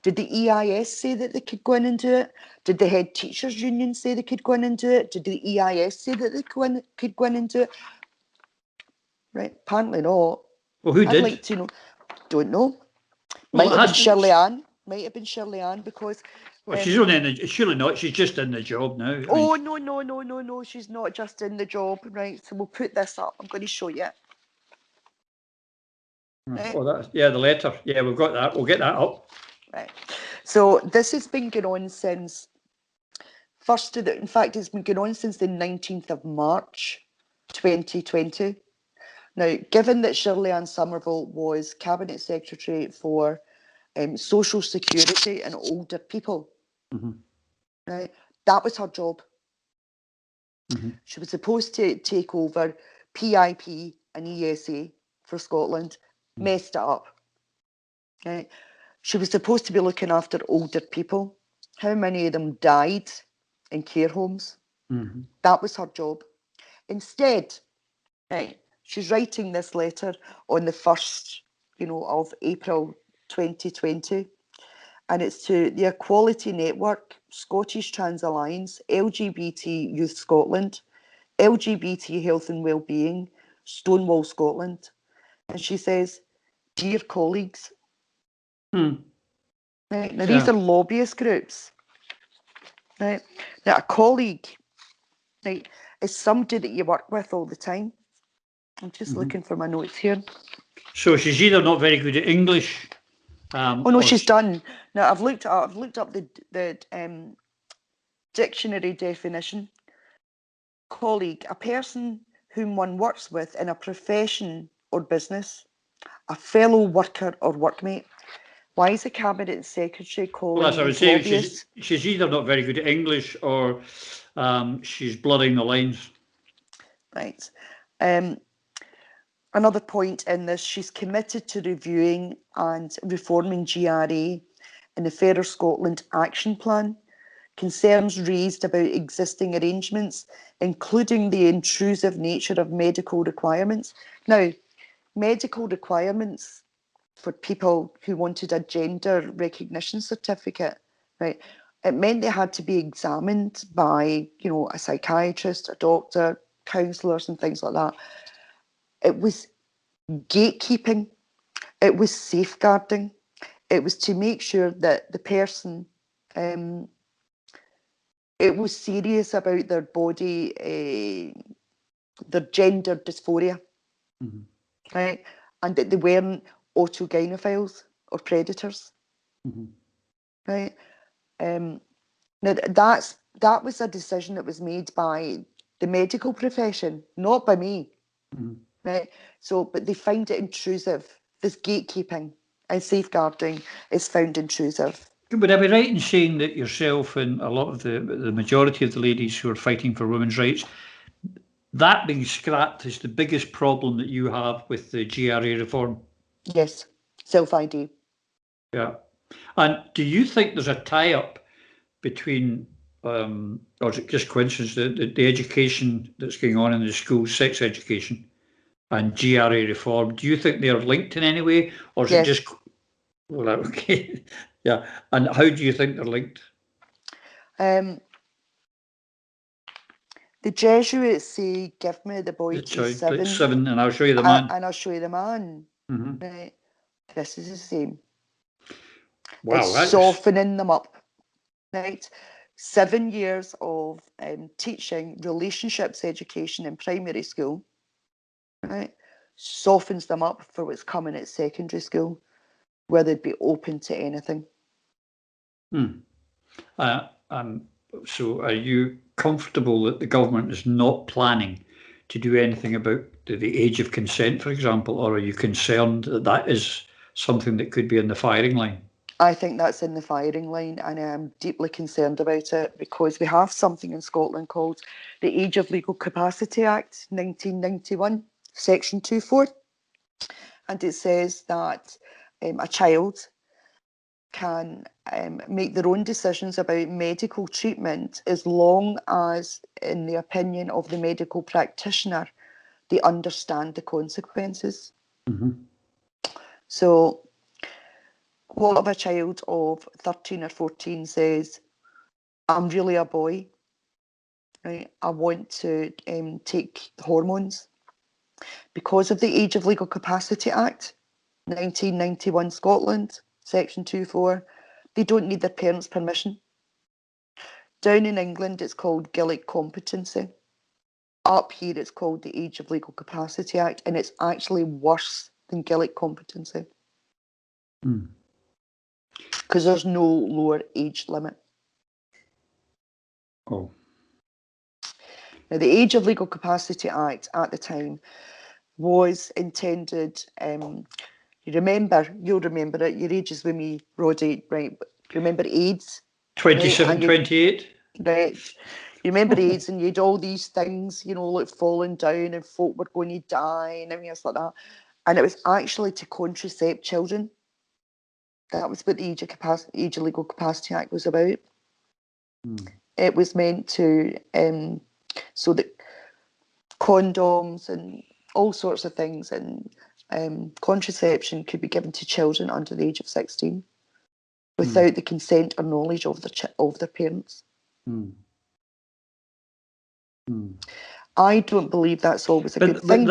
Did the EIS say that they could go in and do it? Did the head teachers union say they could go in and do it? Did the EIS say that they could go in and do it? Right, apparently not. Well, who did? I'd like to know. Don't know. Might have been Shirley Ann because... Well, she's only in the... Surely not. She's just in the job now. Oh, no. She's not just in the job. Right, so we'll put this up. I'm going to show you. Right. Oh, the letter. Yeah, we've got that. We'll get that up. Right. So this has been going on since in fact, it's been going on since the 19th of March 2020. Now, given that Shirley Ann Somerville was Cabinet Secretary for Social Security and Older People, right, that was her job. She was supposed to take over PIP and ESA for Scotland, messed it up. Right? She was supposed to be looking after older people. How many of them died in care homes? That was her job. Instead, right, she's writing this letter on the 1st, of April 2020, and it's to the Equality Network, Scottish Trans Alliance, LGBT Youth Scotland, LGBT Health and Wellbeing, Stonewall Scotland. And she says, "Dear colleagues," right, now these are lobbyist groups. Right? Now a colleague, right, is somebody that you work with all the time. I'm just looking for my notes here. So she's either not very good at English. Oh no, she's done. Now I've looked up the dictionary definition. Colleague, a person whom one works with in a profession or business, a fellow worker or workmate. Why is the Cabinet Secretary calling Well, as I would say, lobbyists? she's either not very good at English or she's blurring the lines. Right. Another point in this, she's committed to reviewing and reforming GRA in the Fairer Scotland Action Plan. Concerns raised about existing arrangements, including the intrusive nature of medical requirements. Now, medical requirements for people who wanted a gender recognition certificate, right? It meant they had to be examined by, a psychiatrist, a doctor, counsellors and things like that. It was gatekeeping. It was safeguarding. It was to make sure that the person, it was serious about their body, their gender dysphoria, right? And that they weren't autogynephiles or predators, right? Now that was a decision that was made by the medical profession, not by me, right? So, but they find it intrusive. This gatekeeping and safeguarding is found intrusive. Would I be right in saying that yourself and a lot of the majority of the ladies who are fighting for women's rights, that being scrapped is the biggest problem that you have with the GRA reform? Yes, self-ID. Yeah. And do you think there's a tie-up between, or is it just coincidence, the education that's going on in the schools, sex education, and GRA reform? Do you think they're linked in any way, or is it just... Well, okay. Yeah. And how do you think they're linked? The Jesuits say, "Give me the boy to 7. 7, and I'll show you the man." And I'll show you the man. Right. This is the same. Wow, it's softening them up. Right. 7 years of teaching relationships education in primary school, right, softens them up for what's coming at secondary school, where they'd be open to anything. So are you comfortable that the government is not planning to do anything about the age of consent, for example, or are you concerned that that is something that could be in the firing line? I think that's in the firing line, and I'm deeply concerned about it because we have something in Scotland called the Age of Legal Capacity Act 1991, Section 2.4, and it says that a child can make their own decisions about medical treatment as long as, in the opinion of the medical practitioner, they understand the consequences. So what if a child of 13 or 14 says, "I'm really a boy, right? I want to take hormones." Because of the Age of Legal Capacity Act, 1991 Scotland, Section 2.4, they don't need their parents' permission. Down in England, it's called Gillick competency. Up here, it's called the Age of Legal Capacity Act, and it's actually worse than Gillick competency. Because because there's no lower age limit. Oh. Now, the Age of Legal Capacity Act at the time was intended, you'll remember it, your age is with me, Roddy, right? Remember AIDS? 27, 28? Right. You remember AIDS, and you had all these things, like falling down and folk were going to die and everything else like that. And it was actually to contracept children. That was what the Age of Legal Capacity Act was about. It was meant to, so that condoms and all sorts of things and contraception could be given to children under the age of 16 without the consent or knowledge of their parents. I don't believe that's always a good thing.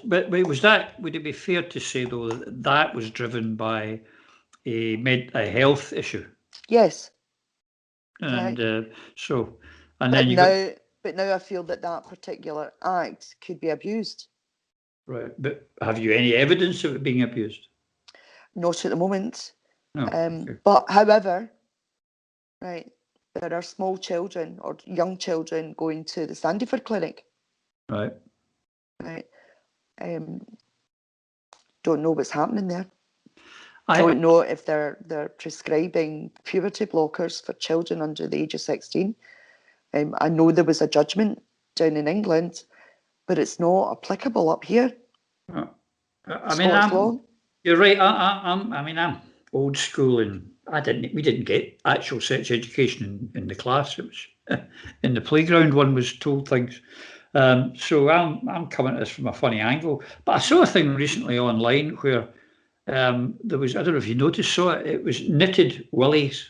But would it be fair to say, though, that was driven by a health issue? Yes. And right. But now I feel that particular act could be abused. Right, but have you any evidence of it being abused? Not at the moment. No. Okay. But however, right, there are small children or young children going to the Sandyford clinic. Right. Right. Don't know what's happening there. I don't know if they're prescribing puberty blockers for children under the age of 16. I know there was a judgment down in England, but it's not applicable up here. You're right. I'm old school, and we didn't get actual sex education in the class. It was in the playground. One was told things. So I'm coming at this from a funny angle. But I saw a thing recently online where there was, I don't know if you saw it. It was knitted willies.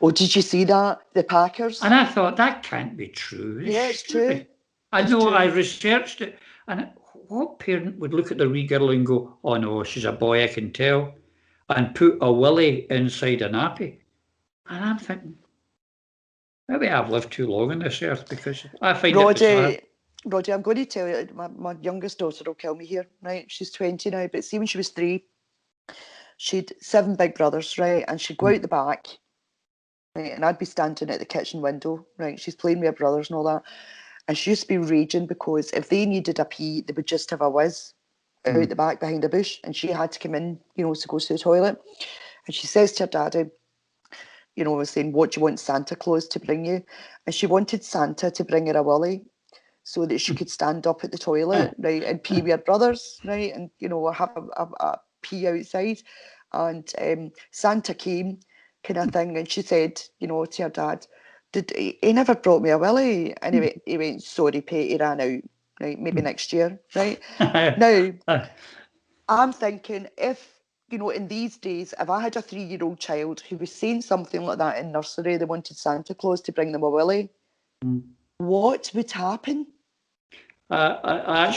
Oh, did you see that? The Packers? And I thought, that can't be true. Yeah, it's true. I know, I researched it. And what parent would look at the wee girl and go, oh no, she's a boy, I can tell, and put a willy inside a nappy? And I'm thinking, maybe I've lived too long on this earth, because I find Roddy, I'm going to tell you, my youngest daughter will kill me here, right? She's 20 now, but see, when she was 3, she'd 7 big brothers, right? And she'd go out the back, right? And I'd be standing at the kitchen window, right? She's playing with her brothers and all that. And she used to be raging because if they needed a pee, they would just have a whiz out the back behind a bush. And she had to come in, to go to the toilet. And she says to her daddy, was saying, what do you want Santa Claus to bring you? And she wanted Santa to bring her a willy so that she could stand up at the toilet, right, and pee with her brothers, right, and, or have a pee outside. And Santa came, kind of thing, and she said, to her dad, he never brought me a willy. And he went, sorry, Pete, he ran out, right, maybe next year, right? Now, I'm thinking, if, in these days, if I had a 3-year-old child who was saying something like that in nursery, they wanted Santa Claus to bring them a willy, what would happen? I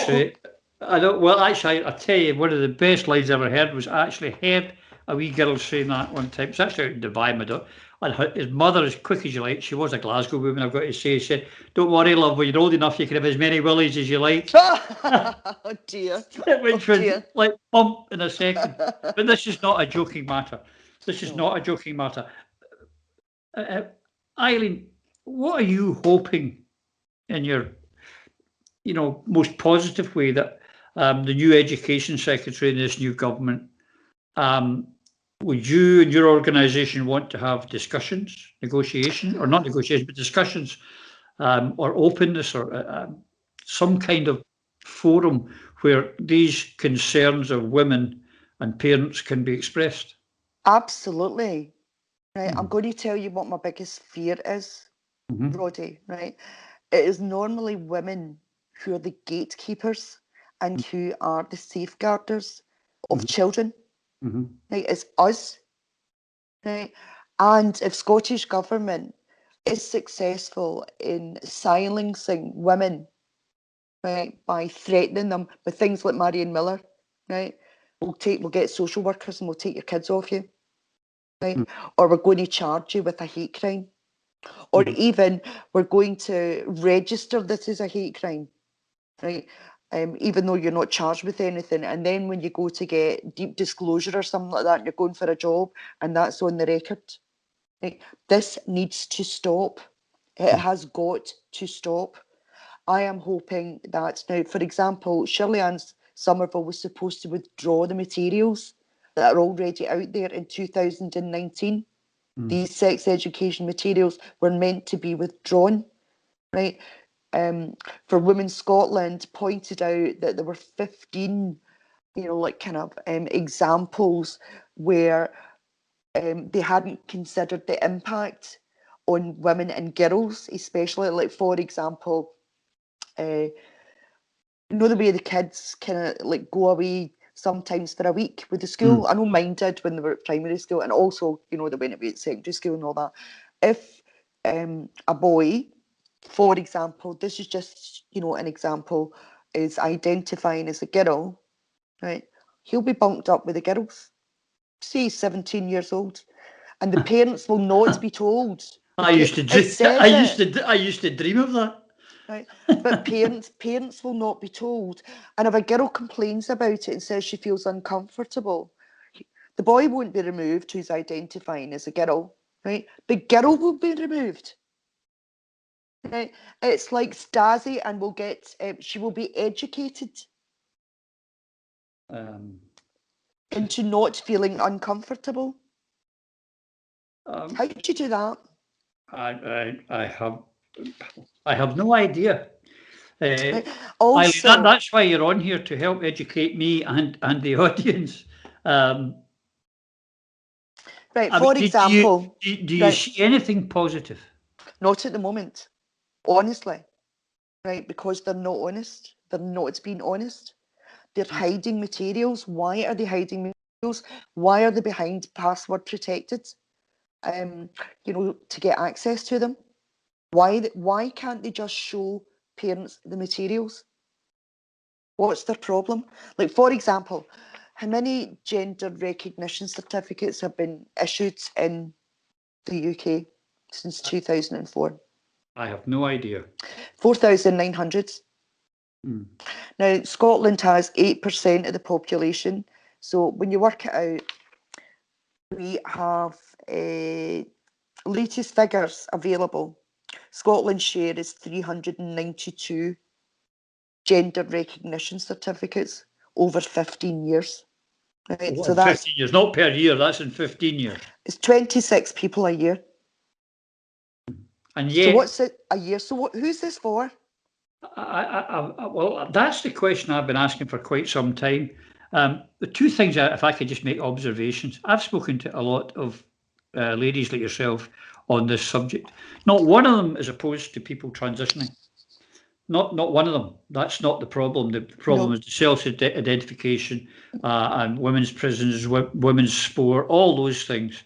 tell you, one of the best lines I ever heard was, I actually heard a wee girl saying that one time. It's actually out in Dubai, my daughter. And his mother, as quick as you like, she was a Glasgow woman, I've got to say, said, don't worry, love, when you're old enough, you can have as many willies as you like. Oh, dear. Which was like, bump in a second. But this is not a joking matter. Eileen, what are you hoping in your, most positive way that the new Education Secretary in this new government, would you and your organisation want to have discussions, negotiation, or not negotiation, but discussions, or openness, or some kind of forum where these concerns of women and parents can be expressed? Absolutely. Right. I'm going to tell you what my biggest fear is, Roddy, right? It is normally women who are the gatekeepers and who are the safeguarders of children. Right, it's us, right? And if Scottish Government is successful in silencing women, right, by threatening them with things like Marion Miller, right, we'll get social workers and we'll take your kids off you, right? Or we're going to charge you with a hate crime, or even we're going to register this as a hate crime, right? even though you're not charged with anything. And then when you go to get deep disclosure or something like that, and you're going for a job, and that's on the record. Right? This needs to stop. It has got to stop. I am hoping that now, for example, Shirley Ann Somerville was supposed to withdraw the materials that are already out there in 2019. These sex education materials were meant to be withdrawn, right? For Women Scotland pointed out that there were 15, examples where they hadn't considered the impact on women and girls, especially, like, for example, the way the kids kind of like go away sometimes for a week with the school. I know mine did when they were at primary school, and also, they went away at secondary school and all that. If a boy, for example, this is just, an example, is identifying as a girl, right? He'll be bunked up with the girls. Say he's 17 years old, and the parents will not be told. I used to dream. I used to dream of that. Right, but parents will not be told. And if a girl complains about it and says she feels uncomfortable, the boy won't be removed who's identifying as a girl, right? The girl will be removed. Right? It's like Stasi, and will get. She will be educated into not feeling uncomfortable. How did you do that? I have no idea. Also, Eileen, that's why you're on here, to help educate me and the audience. Right. For example, do you see anything positive? Not at the moment, honestly. Right, because they're not honest. They're not being honest. They're hiding materials. Why are they hiding materials? Why are they behind password protected? To get access to them. Why can't they just show parents the materials? What's their problem? Like, for example, how many gender recognition certificates have been issued in the UK since 2004? I have no idea. 4,900. Now, Scotland has 8% of the population. So when you work it out, we have latest figures available. Scotland's share is 392 gender recognition certificates over 15 years. Right? Oh, so that's 15 years, not per year, that's in 15 years. It's 26 people a year. And yet, so what's it a year? So who's this for? Well, that's the question I've been asking for quite some time. The two things, if I could just make observations, I've spoken to a lot of ladies like yourself on this subject. Not one of them is opposed to people transitioning. Not one of them. That's not the problem. The problem is the self-identification and women's prisons, women's sport, all those things.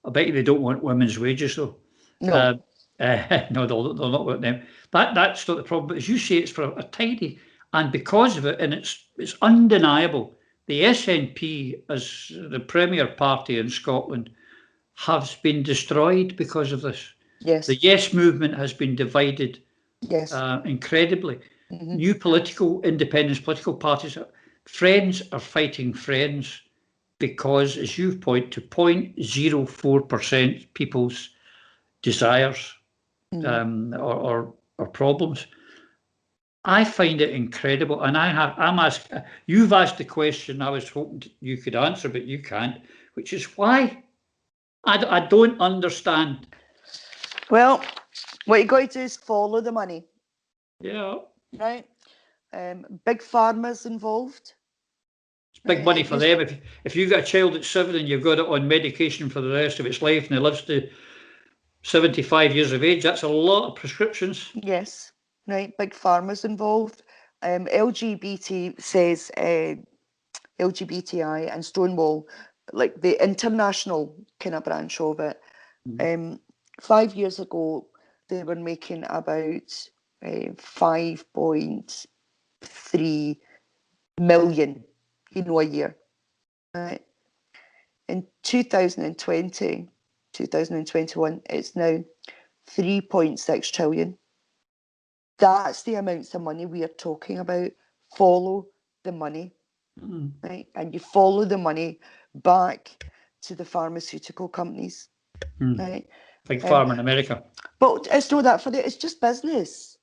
I bet you they don't want women's wages, though. No. No, they'll not want them. That's not the problem. But as you say, it's for a tidy, and because of it, and it's undeniable, the SNP, as the premier party in Scotland, has been destroyed because of this. Yes. The Yes movement has been divided. Yes. Incredibly. New independence political parties, Friends are fighting Friends because, as you point to, 0.04% people's desires or problems. I find it incredible, and you've asked the question I was hoping you could answer, but you can't, which is why. I don't understand. Well, what you got to do is follow the money. Yeah. Right. Big pharma's involved. It's big money for them. If you've got a child that's 7 and you've got it on medication for the rest of its life and it lives to 75 years of age, that's a lot of prescriptions. Yes. Right. Big pharma's involved. LGBT says LGBTI and Stonewall, like the international kind of branch of it. 5 years ago, they were making about 5.3 million, a year. Right? In 2020, 2021, it's now 3.6 trillion. That's the amounts of money we are talking about follow the money, right? And you follow the money back to the pharmaceutical companies, right? Big Pharma in America. But it's not that for them, it's just business.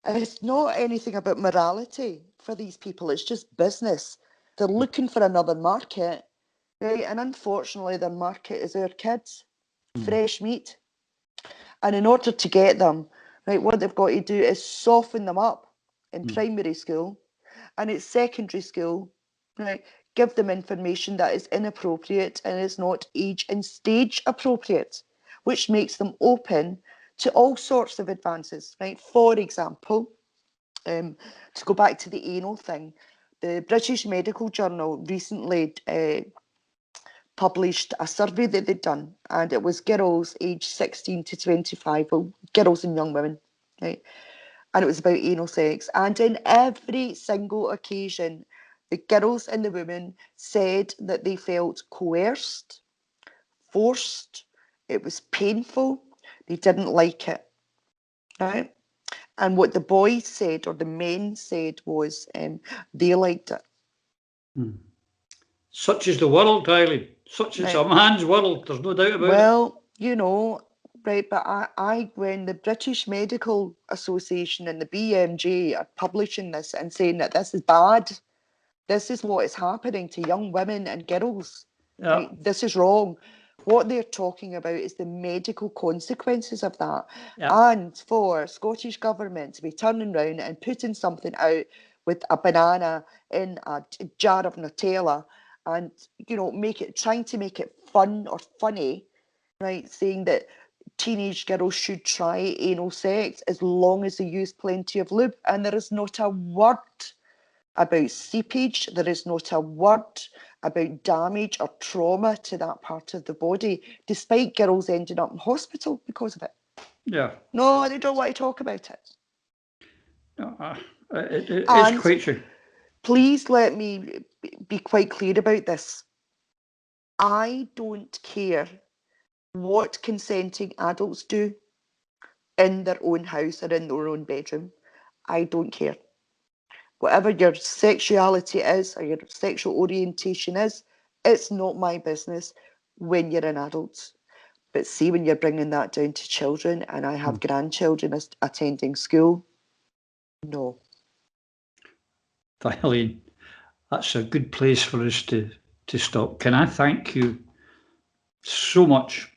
It's not anything about morality for these people, it's just business. They're looking for another market, right? And unfortunately, their market is our kids, fresh meat. And in order to get them, right, what they've got to do is soften them up in primary school, and at secondary school, right, give them information that is inappropriate and is not age and stage appropriate, which makes them open to all sorts of advances, right? For example, to go back to the anal thing, the British Medical Journal recently published a survey that they'd done, and it was girls aged 16 to 25, well, girls and young women, right? And it was about anal sex. And in every single occasion, the girls and the women said that they felt coerced, forced, it was painful, they didn't like it, right? And what the boys said, or the men said, was they liked it. Such is the world, Eileen. Such is a man's world. There's no doubt about it. Well, you know, right, but when the British Medical Association and the BMJ are publishing this and saying that this is bad, this is what is happening to young women and girls, right? This is wrong. What they're talking about is the medical consequences of that. And for Scottish Government to be turning around and putting something out with a banana in a jar of Nutella and, you know, trying to make it fun or funny, right? Saying that teenage girls should try anal sex as long as they use plenty of lube. And there is not a word about seepage, there is not a word about damage or trauma to that part of the body, despite girls ending up in hospital because of it. Yeah. No, they don't want to talk about it. It is quite true. Please let me be quite clear about this. I don't care what consenting adults do in their own house or in their own bedroom. I don't care. Whatever your sexuality is or your sexual orientation is, it's not my business when you're an adult. But see, when you're bringing that down to children, and I have grandchildren attending school, no. Eileen, that's a good place for us to stop. Can I thank you so much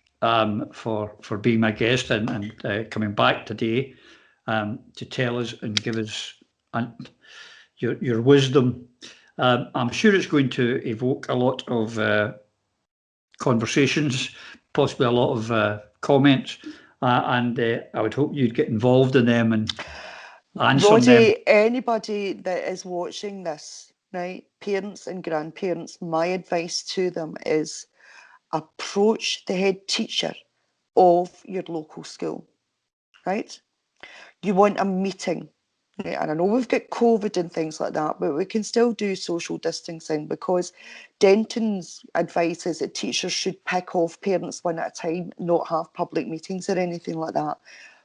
for being my guest and coming back today to tell us and give us your wisdom. I'm sure it's going to evoke a lot of conversations, possibly a lot of comments, and I would hope you'd get involved in them and answer Roddy, them. anybody that is watching this, right, parents and grandparents, my advice to them is approach the head teacher of your local school, right? You want a meeting. And I know we've got COVID and things like that, but we can still do social distancing, because Denton's advice is that teachers should pick off parents one at a time, not have public meetings or anything like that.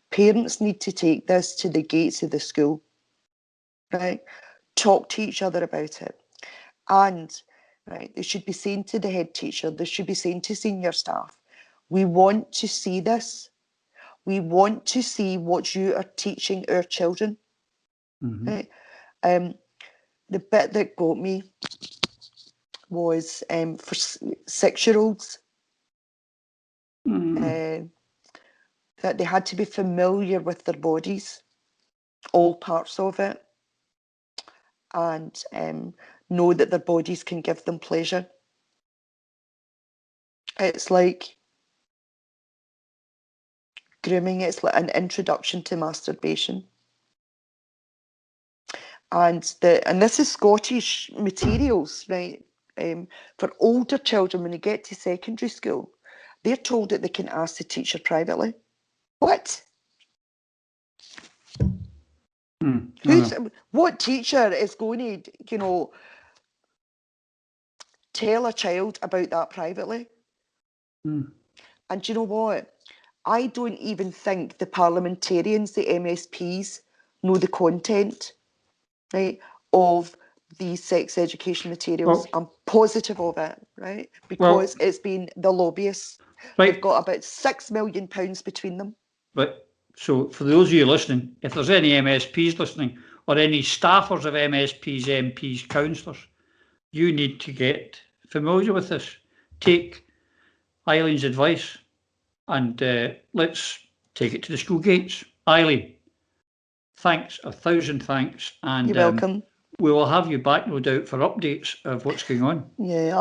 Parents need to take this to the gates of the school, right? Talk to each other about it. And right, they should be saying to the head teacher, they should be saying to senior staff, we want to see this. We want to see what you are teaching our children. Right? The bit that got me was for 6-year-olds that they had to be familiar with their bodies, all parts of it, and know that their bodies can give them pleasure. It's like grooming, it's like an introduction to masturbation. And this is Scottish materials, right? For older children, when they get to secondary school, they're told that they can ask the teacher privately. What? What teacher is going to, you know, tell a child about that privately? And do you know what? I don't even think the parliamentarians, the MSPs, know the content, right, of these sex education materials. I'm positive of it, right? Because it's been the lobbyists. Right. They've got about £6 million between them. Right. So for those of you listening, if there's any MSPs listening, or any staffers of MSPs, MPs, councillors, you need to get familiar with this. Take Eileen's advice and let's take it to the school gates. Eileen, thanks, 1,000 thanks. And you're welcome. We will have you back, no doubt, for updates of what's going on. Yeah,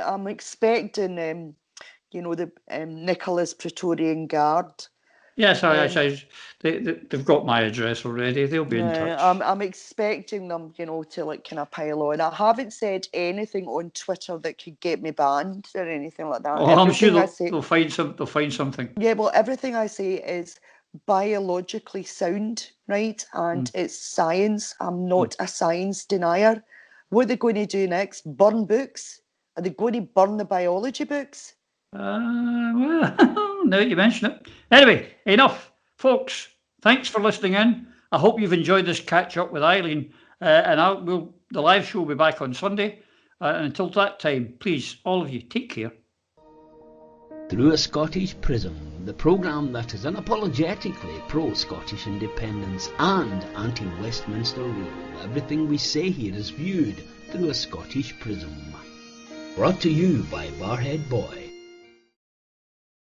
I'm expecting, you know, the Nicholas Praetorian Guard. Yes, they've got my address already. They'll be in touch. I'm expecting them, you know, to like kind of pile on. I haven't said anything on Twitter that could get me banned or anything like that. Oh, I'm sure they'll find something. Yeah, well, everything I say is biologically sound, right? And it's science. I'm not a science denier. What are they going to do next? Burn books? Are they going to burn the biology books? Well, now that you mention it. Anyway, enough. Folks, thanks for listening in. I hope you've enjoyed this catch up with Eileen. And the live show will be back on Sunday. And until that time, please, all of you, take care. Through a Scottish Prism, the programme that is unapologetically pro-Scottish independence and anti-Westminster rule. Everything we say here is viewed through a Scottish prism. Brought to you by Barhead Boy.